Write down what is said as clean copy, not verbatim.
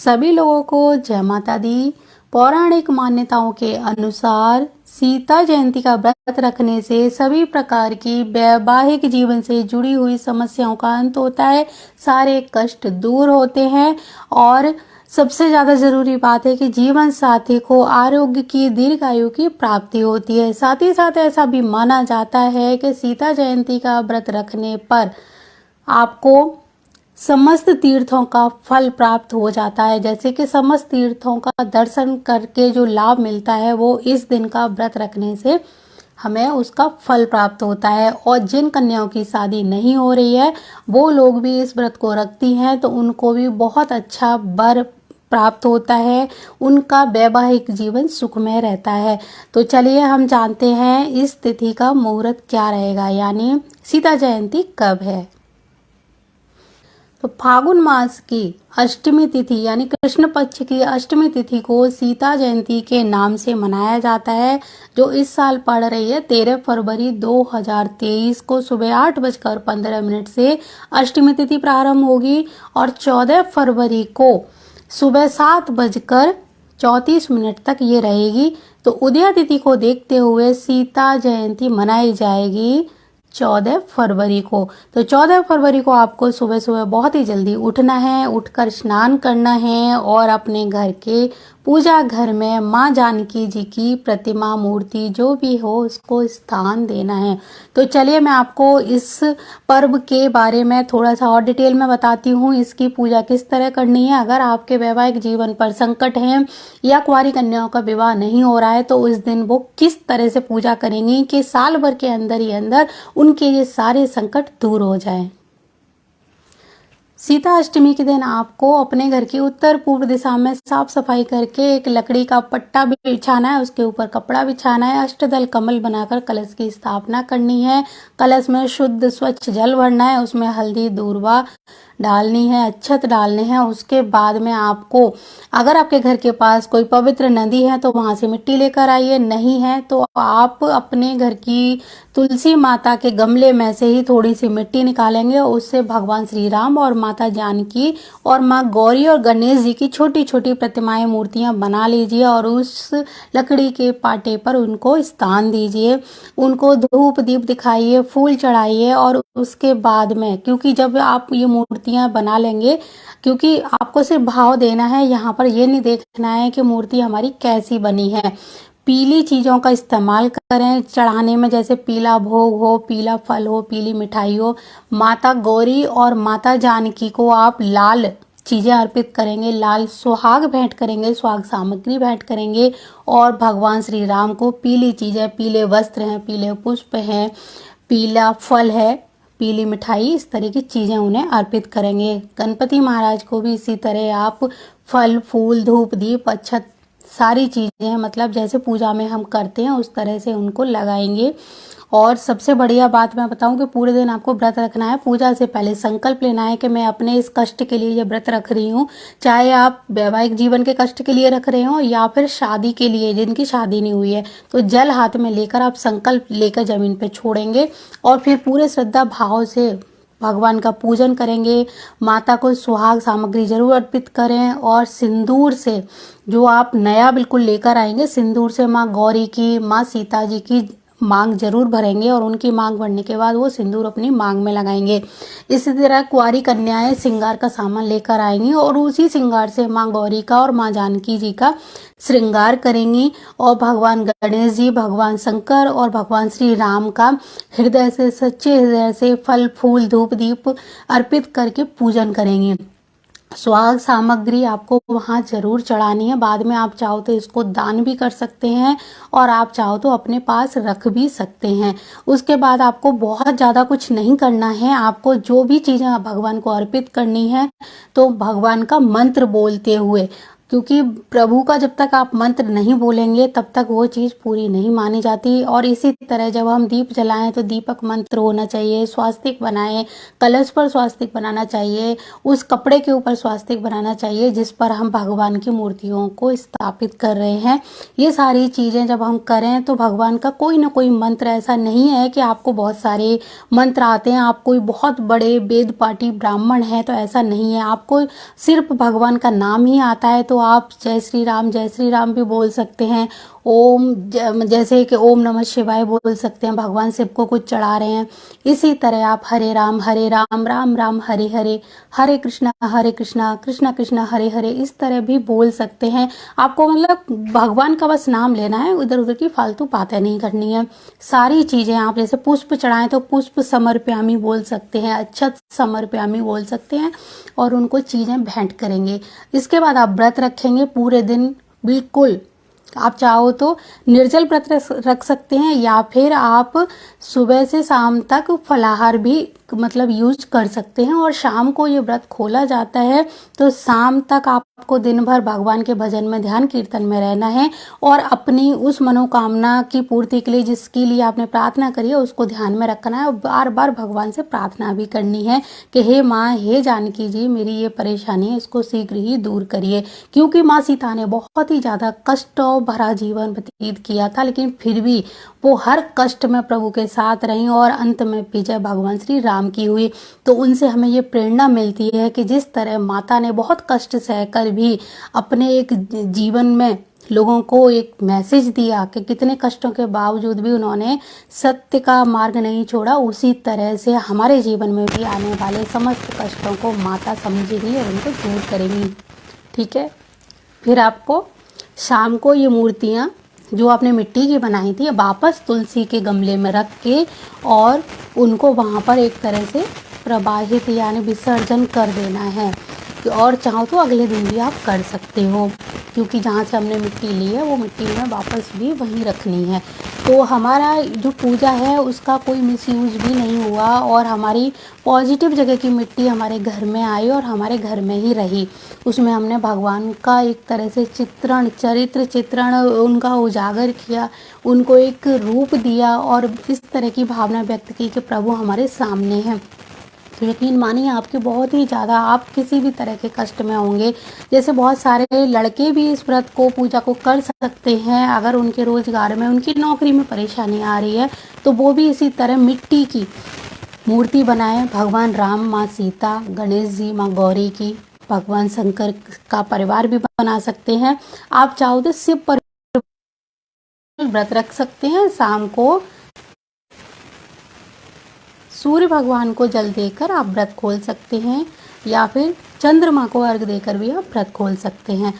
सभी लोगों को जय माता दी। पौराणिक मान्यताओं के अनुसार सीता जयंती का व्रत रखने से सभी प्रकार की वैवाहिक जीवन से जुड़ी हुई समस्याओं का अंत होता है, सारे कष्ट दूर होते हैं और सबसे ज्यादा जरूरी बात है कि जीवन साथी को आरोग्य की दीर्घायु की प्राप्ति होती है। साथ ही साथ ऐसा भी माना जाता है कि सीता जयंती का व्रत रखने पर आपको समस्त तीर्थों का फल प्राप्त हो जाता है। जैसे कि समस्त तीर्थों का दर्शन करके जो लाभ मिलता है वो इस दिन का व्रत रखने से हमें उसका फल प्राप्त होता है। और जिन कन्याओं की शादी नहीं हो रही है वो लोग भी इस व्रत को रखती हैं तो उनको भी बहुत अच्छा वर प्राप्त होता है, उनका वैवाहिक जीवन सुखमय रहता है। तो चलिए हम जानते हैं इस तिथि का मुहूर्त क्या रहेगा, यानी सीता जयंती कब है। तो फागुन मास की अष्टमी तिथि यानी कृष्ण पक्ष की अष्टमी तिथि को सीता जयंती के नाम से मनाया जाता है, जो इस साल पड़ रही है 13 फरवरी 2023 को सुबह 8:15 से अष्टमी तिथि प्रारंभ होगी और 14 फरवरी को सुबह 7:34 तक ये रहेगी। तो उदया तिथि को देखते हुए सीता जयंती मनाई जाएगी 14 फरवरी को। तो 14 फरवरी को आपको सुबह सुबह बहुत ही जल्दी उठना है, उठकर स्नान करना है और अपने घर के पूजा घर में माँ जानकी जी की प्रतिमा मूर्ति जो भी हो उसको स्थान देना है। तो चलिए मैं आपको इस पर्व के बारे में थोड़ा सा और डिटेल में बताती हूँ, इसकी पूजा किस तरह करनी है। अगर आपके वैवाहिक जीवन पर संकट है या कुंवारी कन्याओं का विवाह नहीं हो रहा है तो उस दिन वो किस तरह से पूजा करेंगी कि साल भर के अंदर ही अंदर उनके ये सारे संकट दूर हो जाएं। सीता अष्टमी के दिन आपको अपने घर की उत्तर पूर्व दिशा में साफ सफाई करके एक लकड़ी का पट्टा भी बिछाना है, उसके ऊपर कपड़ा बिछाना है, अष्टदल कमल बनाकर कलश की स्थापना करनी है। कलश में शुद्ध स्वच्छ जल भरना है, उसमें हल्दी दूर्वा डालनी है, अक्षत डालने हैं। उसके बाद में आपको अगर आपके घर के पास कोई पवित्र नदी है तो वहां से मिट्टी लेकर आइए, नहीं है तो आप अपने घर की तुलसी माता के गमले में से ही थोड़ी सी मिट्टी निकालेंगे, उससे भगवान श्री राम और माता जानकी और माँ गौरी और गणेश जी की छोटी छोटी प्रतिमाएं मूर्तियां बना लीजिए और उस लकड़ी के पाटे पर उनको स्थान दीजिए, उनको धूप दीप दिखाइए, फूल चढ़ाइए। और उसके बाद में क्योंकि जब आप ये मूर्तियां बना लेंगे, क्योंकि आपको सिर्फ भाव देना है, यहाँ पर ये नहीं देखना है कि मूर्ति हमारी कैसी बनी है। पीली चीजों का इस्तेमाल करें चढ़ाने में, जैसे पीला भोग हो, पीला फल हो, पीली मिठाई हो। माता गौरी और माता जानकी को आप लाल चीजें अर्पित करेंगे, लाल सुहाग भेंट करेंगे, सुहाग सामग्री भेंट करेंगे। और भगवान श्री राम को पीली चीजें, पीले वस्त्र हैं, पीले पुष्प हैं, पीला फल है, पीली मिठाई, इस तरह की चीजें उन्हें अर्पित करेंगे। गणपति महाराज को भी इसी तरह आप फल फूल धूप दीप अक्षत सारी चीजें, मतलब जैसे पूजा में हम करते हैं उस तरह से उनको लगाएंगे। और सबसे बढ़िया बात मैं बताऊं कि पूरे दिन आपको व्रत रखना है। पूजा से पहले संकल्प लेना है कि मैं अपने इस कष्ट के लिए ये व्रत रख रही हूँ, चाहे आप वैवाहिक जीवन के कष्ट के लिए रख रहे हो या फिर शादी के लिए, जिनकी शादी नहीं हुई है। तो जल हाथ में लेकर आप संकल्प लेकर जमीन पे छोड़ेंगे और फिर पूरे श्रद्धा भाव से भगवान का पूजन करेंगे। माता को सुहाग सामग्री जरूर अर्पित करें और सिंदूर से, जो आप नया बिल्कुल लेकर आएंगे, सिंदूर से माँ गौरी की, माँ सीता जी की मांग जरूर भरेंगे और उनकी मांग भरने के बाद वो सिंदूर अपनी मांग में लगाएंगे। इसी तरह कुंवारी कन्याएं श्रृंगार का सामान लेकर आएंगी और उसी श्रृंगार से माँ गौरी का और माँ जानकी जी का श्रृंगार करेंगी और भगवान गणेश जी, भगवान शंकर और भगवान श्री राम का हृदय से, सच्चे हृदय से फल फूल धूप दीप अर्पित करके पूजन करेंगे। सुहाग सामग्री आपको वहां जरूर चढ़ानी है। बाद में आप चाहो तो इसको दान भी कर सकते हैं और आप चाहो तो अपने पास रख भी सकते हैं। उसके बाद आपको बहुत ज्यादा कुछ नहीं करना है। आपको जो भी चीजें भगवान को अर्पित करनी है तो भगवान का मंत्र बोलते हुए क्योंकि प्रभु का जब तक आप मंत्र नहीं बोलेंगे तब तक वो चीज़ पूरी नहीं मानी जाती। और इसी तरह जब हम दीप जलाएं तो दीपक मंत्र होना चाहिए, स्वास्तिक बनाएं, कलश पर स्वास्तिक बनाना चाहिए, उस कपड़े के ऊपर स्वास्तिक बनाना चाहिए जिस पर हम भगवान की मूर्तियों को स्थापित कर रहे हैं। ये सारी चीज़ें जब हम करें तो भगवान का कोई ना कोई मंत्र, ऐसा नहीं है कि आपको बहुत सारे मंत्र आते हैं, आप कोई बहुत बड़े वेद पाठी ब्राह्मण हैं तो ऐसा नहीं है। आपको सिर्फ भगवान का नाम ही आता है तो आप जय श्री राम भी बोल सकते हैं। जैसे कि ओम नमः शिवाय बोल सकते हैं, भगवान शिव को कुछ चढ़ा रहे हैं। इसी तरह आप हरे राम राम राम हरे हरे, हरे कृष्णा कृष्णा कृष्णा हरे हरे, इस तरह भी बोल सकते हैं। आपको मतलब भगवान का बस नाम लेना है, इधर उधर की फालतू बातें नहीं करनी है। सारी चीज़ें आप जैसे पुष्प चढ़ाएं तो पुष्प समर्पयामि बोल सकते हैं, अक्षत समर्पयामि बोल सकते हैं और उनको चीज़ें भेंट करेंगे। इसके बाद आप व्रत रखेंगे पूरे दिन। बिल्कुल आप चाहो तो निर्जल व्रत रख सकते हैं या फिर आप सुबह से शाम तक फलाहार भी मतलब यूज कर सकते हैं। और शाम को ये व्रत खोला जाता है तो शाम तक आपको दिन भर भगवान के भजन में, ध्यान कीर्तन में रहना है और अपनी उस मनोकामना की पूर्ति के लिए जिसके लिए आपने प्रार्थना करी है उसको ध्यान में रखना है और बार बार भगवान से प्रार्थना भी करनी है कि हे माँ, हे जानकी जी, मेरी ये परेशानी है, इसको शीघ्र ही दूर करिए। क्योंकि माँ सीता ने बहुत ही ज़्यादा कष्ट भरा जीवन व्यतीत किया था, लेकिन फिर भी वो हर कष्ट में प्रभु के साथ रही और अंत में विजय भगवान श्री राम की हुई। तो उनसे हमें ये प्रेरणा मिलती है कि जिस तरह माता ने बहुत कष्ट सहकर भी अपने एक जीवन में लोगों को एक मैसेज दिया कि कितने कष्टों के बावजूद भी उन्होंने सत्य का मार्ग नहीं छोड़ा, उसी तरह से हमारे जीवन में भी आने वाले समस्त कष्टों को माता समझेगी और उनको दूर करेंगी। ठीक है। फिर आपको शाम को ये मूर्तियाँ जो आपने मिट्टी की बनाई थी वापस तुलसी के गमले में रख के और उनको वहाँ पर एक तरह से प्रवाहित यानी विसर्जन कर देना है। और चाहो तो अगले दिन भी आप कर सकते हो, क्योंकि जहाँ से हमने मिट्टी ली है वो मिट्टी में वापस भी वहीं रखनी है। तो हमारा जो पूजा है उसका कोई मिसयूज भी नहीं हुआ और हमारी पॉजिटिव जगह की मिट्टी हमारे घर में आई और हमारे घर में ही रही। उसमें हमने भगवान का एक तरह से चरित्र चित्रण उनका उजागर किया, उनको एक रूप दिया और इस तरह की भावना व्यक्त की कि प्रभु हमारे सामने हैं। तो यकीन मानिए आपके बहुत ही ज़्यादा, आप किसी भी तरह के कष्ट में होंगे, जैसे बहुत सारे लड़के भी इस व्रत को, पूजा को कर सकते हैं। अगर उनके रोजगार में, उनकी नौकरी में परेशानी आ रही है तो वो भी इसी तरह मिट्टी की मूर्ति बनाएं। भगवान राम, माँ सीता, गणेश जी, माँ गौरी की, भगवान शंकर का परिवार भी बना सकते हैं। आप चाहो तो शिव पर व्रत रख सकते हैं। शाम को सूर्य भगवान को जल देकर आप व्रत खोल सकते हैं या फिर चंद्रमा को अर्घ देकर भी आप व्रत खोल सकते हैं।